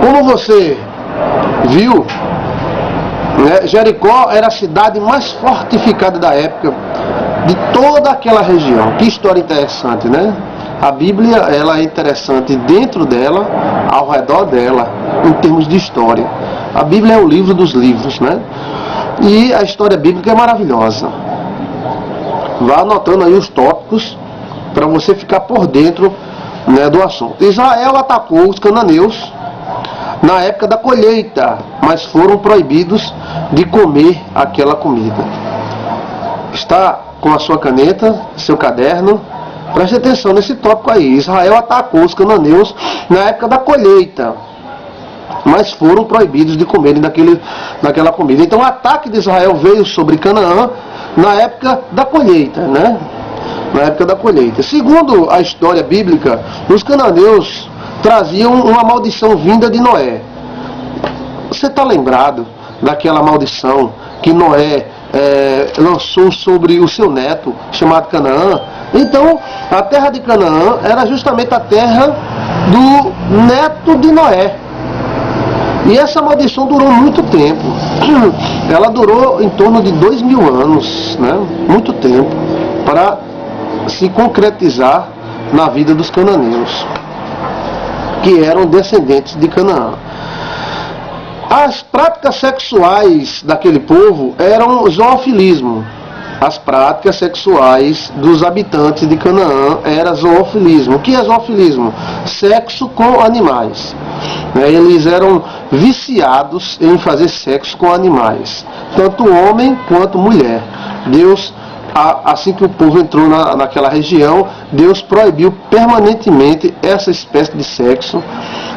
Como você viu, né, Jericó era a cidade mais fortificada da época de toda aquela região. Que história interessante, né? A Bíblia, ela é interessante dentro dela, ao redor dela, em termos de história. A Bíblia é o livro dos livros, né? E a história bíblica é maravilhosa. Vá anotando aí os tópicos para você ficar por dentro, né, do assunto. Israel atacou os cananeus na época da colheita, mas foram proibidos de comer aquela comida. Está com a sua caneta, seu caderno? Preste atenção nesse tópico aí. Israel atacou os cananeus na época da colheita, mas foram proibidos de comerem daquela comida. Então o ataque de Israel veio sobre Canaã na época da colheita, né? Na época da colheita. Segundo a história bíblica, os cananeus traziam uma maldição vinda de Noé. Você está lembrado daquela maldição que Noé lançou sobre o seu neto, chamado Canaã? Então, a terra de Canaã era justamente a terra do neto de Noé. E essa maldição durou muito tempo. Ela durou em torno de 2000 anos, né? Muito tempo, para se concretizar na vida dos cananeus, que eram descendentes de Canaã. As práticas sexuais daquele povo eram zoofilismo. As práticas sexuais dos habitantes de Canaã era zoofilismo. O que é zoofilismo? Sexo com animais. Eles eram viciados em fazer sexo com animais, tanto homem quanto mulher. Deus, assim que o povo entrou naquela região, Deus proibiu permanentemente essa espécie de sexo,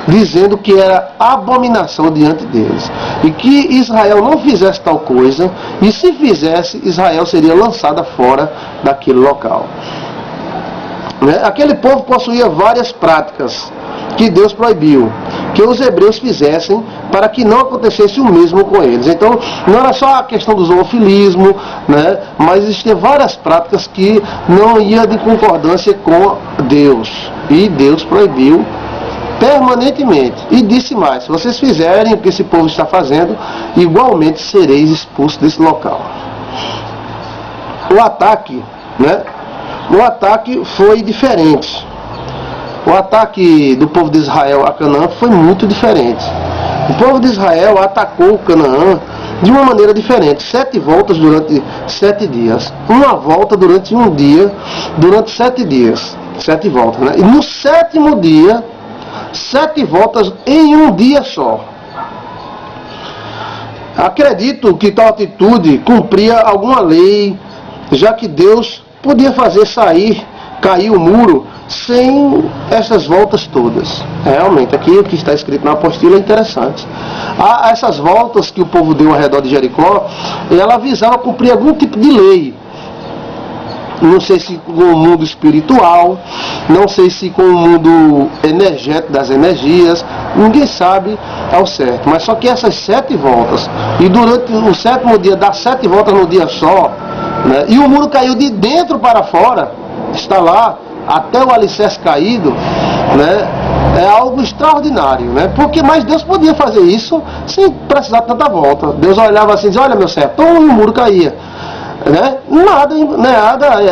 dizendo que era abominação diante deles, e que Israel não fizesse tal coisa, e se fizesse, Israel seria lançada fora daquele local. Aquele povo possuía várias práticas que Deus proibiu que os hebreus fizessem, para que não acontecesse o mesmo com eles. Então, não era só a questão do zoofilismo, né, mas existiam várias práticas que não iam de concordância com Deus, e Deus proibiu permanentemente. E disse mais: se vocês fizerem o que esse povo está fazendo, igualmente sereis expulsos desse local. O ataque, né? O ataque foi diferente. O ataque do povo de Israel a Canaã foi muito diferente. O povo de Israel atacou Canaã de uma maneira diferente. 7 voltas durante 7 dias. Uma volta durante um dia, durante 7 dias. 7 voltas, né? E no 7º dia, 7 voltas em um dia só. Acredito que tal atitude cumpria alguma lei, já que Deus podia fazer cair o muro sem essas voltas todas. Realmente, aqui o que está escrito na apostila é interessante. Essas voltas que o povo deu ao redor de Jericó, ela visava cumprir algum tipo de lei. Não sei se com o mundo espiritual, não sei se com o mundo energético, das energias, ninguém sabe ao certo. Mas só que essas 7 voltas, e durante o 7º dia, dá 7 voltas no dia só, né, e o muro caiu de dentro para fora, está lá, até o alicerce caído, né, é algo extraordinário, né? Mas Deus podia fazer isso sem precisar de tanta volta. Deus olhava assim e dizia: olha, meu servo, e o muro caía. Né? Nada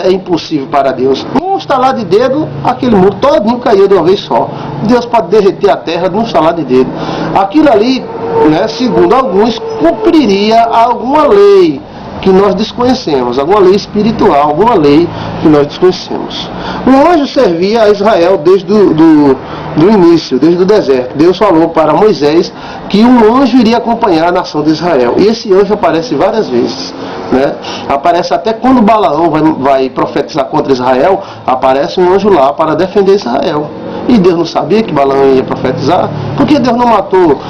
é impossível para Deus. Um estalar de dedo, aquele muro todinho caía de uma vez só. Deus pode derreter a terra de um estalar de dedo. Aquilo ali, né, segundo alguns, cumpriria alguma lei que nós desconhecemos, alguma lei espiritual, alguma lei que nós desconhecemos. O anjo servia a Israel desde do início, desde o deserto. Deus falou para Moisés que um anjo iria acompanhar a nação de Israel. E esse anjo aparece várias vezes, né? Aparece até quando Balaão vai profetizar contra Israel, aparece um anjo lá para defender Israel. E Deus não sabia que Balaão ia profetizar? Por que Deus não matou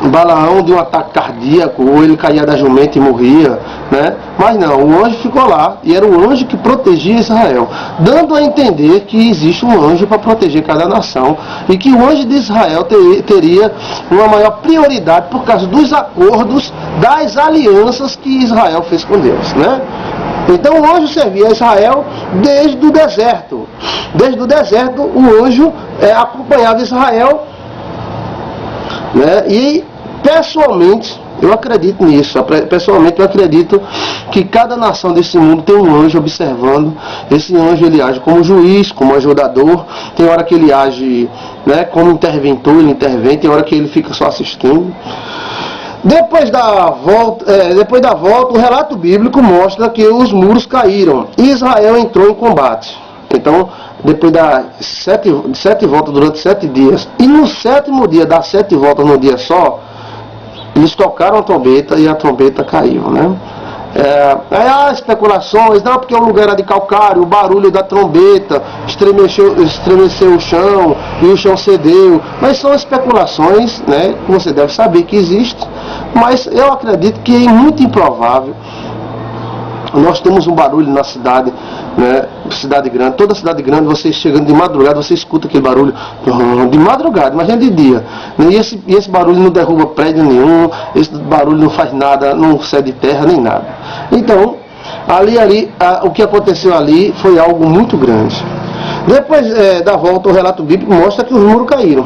Balaão de um ataque cardíaco, ou ele caía da jumenta e morria, né? Mas não, o anjo ficou lá, e era o anjo que protegia Israel, dando a entender que existe um anjo para proteger cada nação, e que o anjo de Israel teria uma maior prioridade por causa dos acordos, das alianças que Israel fez com Deus, né? Então o anjo servia a Israel desde o deserto. Desde o deserto o anjo acompanhava Israel né? E pessoalmente eu acredito nisso. Pessoalmente eu acredito que cada nação desse mundo tem um anjo observando. Esse anjo ele age como juiz, como ajudador. Tem hora que ele age, né, como interventor, ele intervém. Tem hora que ele fica só assistindo. Depois da volta, o relato bíblico mostra que os muros caíram e Israel entrou em combate. Então, depois das sete voltas durante 7 dias, e no 7º dia, das 7 voltas num dia só, eles tocaram a trombeta e a trombeta caiu, né? Aí há especulações, não, porque o lugar era de calcário, o barulho da trombeta estremeceu o chão e o chão cedeu. Mas são especulações, né, que você deve saber que existe, mas eu acredito que é muito improvável. Nós temos um barulho na cidade, né, cidade grande, toda cidade grande, você chegando de madrugada, você escuta aquele barulho de madrugada, imagina de dia. E esse barulho não derruba prédio nenhum, esse barulho não faz nada, não cede terra nem nada. Então, o que aconteceu ali foi algo muito grande. Depois da volta, o relato bíblico mostra que os muros caíram.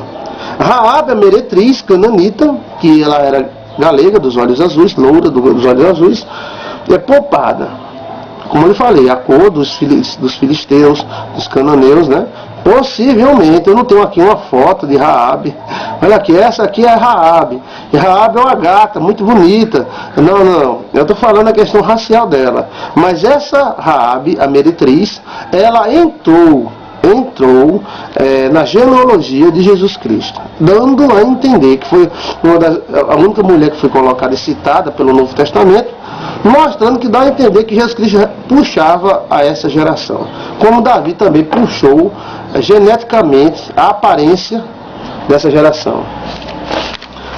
Raabe, a meretriz cananita, que ela era galega, dos olhos azuis, loura dos olhos azuis, é poupada. Como eu falei, a cor dos filisteus, dos cananeus, né? Possivelmente, eu não tenho aqui uma foto de Raabe. Olha aqui, essa aqui é Raabe. E Raabe é uma gata, muito bonita. Não, eu estou falando a questão racial dela. Mas essa Raabe, a meretriz, ela entrou na genealogia de Jesus Cristo, dando a entender que foi a única mulher que foi colocada e citada pelo Novo Testamento, mostrando que dá a entender que Jesus Cristo puxava a essa geração, como Davi também puxou geneticamente a aparência dessa geração.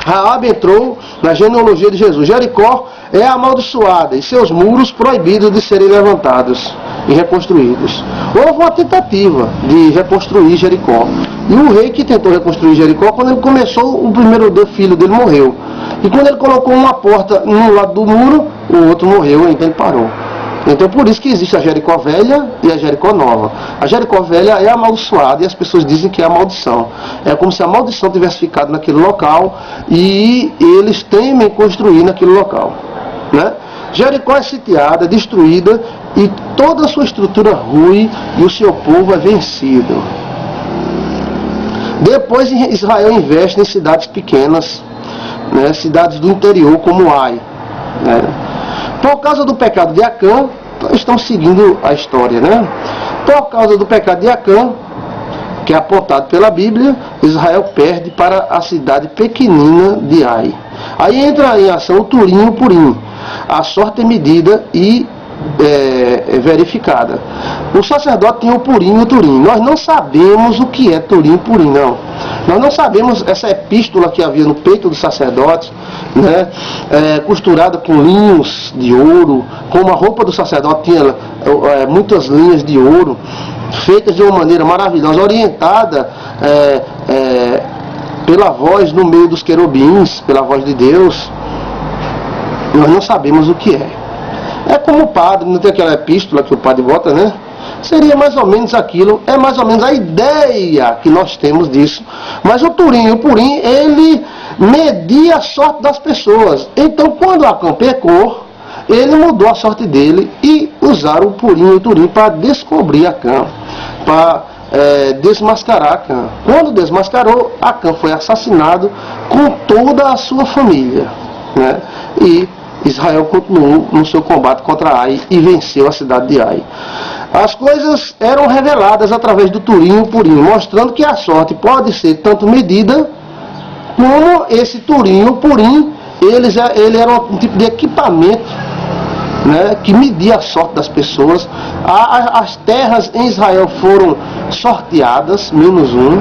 Raabe entrou na genealogia de Jesus. Jericó é amaldiçoada e seus muros proibidos de serem levantados e reconstruídos. Houve uma tentativa de reconstruir Jericó. E o rei que tentou reconstruir Jericó, quando ele começou, o primeiro filho dele morreu. E quando ele colocou uma porta no lado do muro, o outro morreu, então ele parou. Então por isso que existe a Jericó Velha e a Jericó Nova. A Jericó Velha é amaldiçoada e as pessoas dizem que é a maldição. É como se a maldição tivesse ficado naquele local e eles temem construir naquele local, né? Jericó é sitiada, destruída e toda a sua estrutura rui e o seu povo é vencido. Depois Israel investe em cidades pequenas, né, cidades do interior como Ai, né? Por causa do pecado de Acã, estamos seguindo a história, né? Por causa do pecado de Acã, que é apontado pela Bíblia, Israel perde para a cidade pequenina de Ai. Aí entra em ação o Turim e o Purim. A sorte é medida e verificada. O sacerdote tinha o Purim e o Turim. Nós não sabemos o que é Turim e Purim, não. Nós não sabemos essa epístola que havia no peito do sacerdote, né, costurada com linhos de ouro, como a roupa do sacerdote tinha muitas linhas de ouro, feitas de uma maneira maravilhosa, orientada pela voz no meio dos querubins, pela voz de Deus. Nós não sabemos o que é. É como o padre, não tem aquela epístola que o padre bota, né? Seria mais ou menos aquilo, é mais ou menos a ideia que nós temos disso. Mas o Purim, ele media a sorte das pessoas. Então, quando Acã pecou, ele mudou a sorte dele e usaram o Purim e o Turim para descobrir Acã, para desmascarar Acã. Quando desmascarou, Acã foi assassinado com toda a sua família, né? E Israel continuou no seu combate contra Ai e venceu a cidade de Ai. As coisas eram reveladas através do Turim e o Purim, mostrando que a sorte pode ser tanto medida, como esse Turim e o Purim, ele era um tipo de equipamento, né, que media a sorte das pessoas. As terras em Israel foram sorteadas, -1.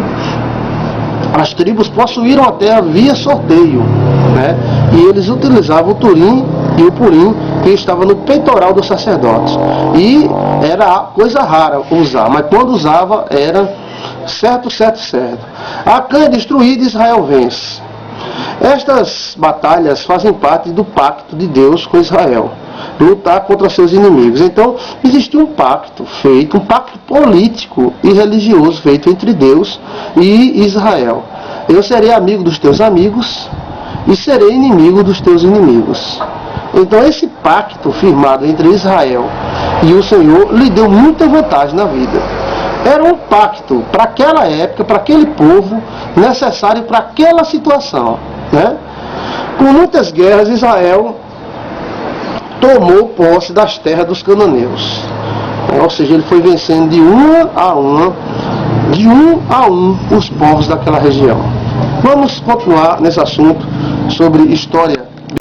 As tribos possuíram a terra via sorteio, né? E eles utilizavam o Turim e o Purim, que estava no peitoral dos sacerdotes. E era coisa rara usar, mas quando usava era certo. Acã é destruído e Israel vence. Estas batalhas fazem parte do pacto de Deus com Israel, lutar contra seus inimigos. Então, existiu um pacto político e religioso feito entre Deus e Israel. Eu serei amigo dos teus amigos e serei inimigo dos teus inimigos. Então esse pacto firmado entre Israel e o Senhor lhe deu muita vantagem na vida. Era um pacto para aquela época, para aquele povo, necessário para aquela situação, né? Com muitas guerras, Israel tomou posse das terras dos cananeus. Ou seja, ele foi vencendo de um a um os povos daquela região. Vamos continuar nesse assunto sobre história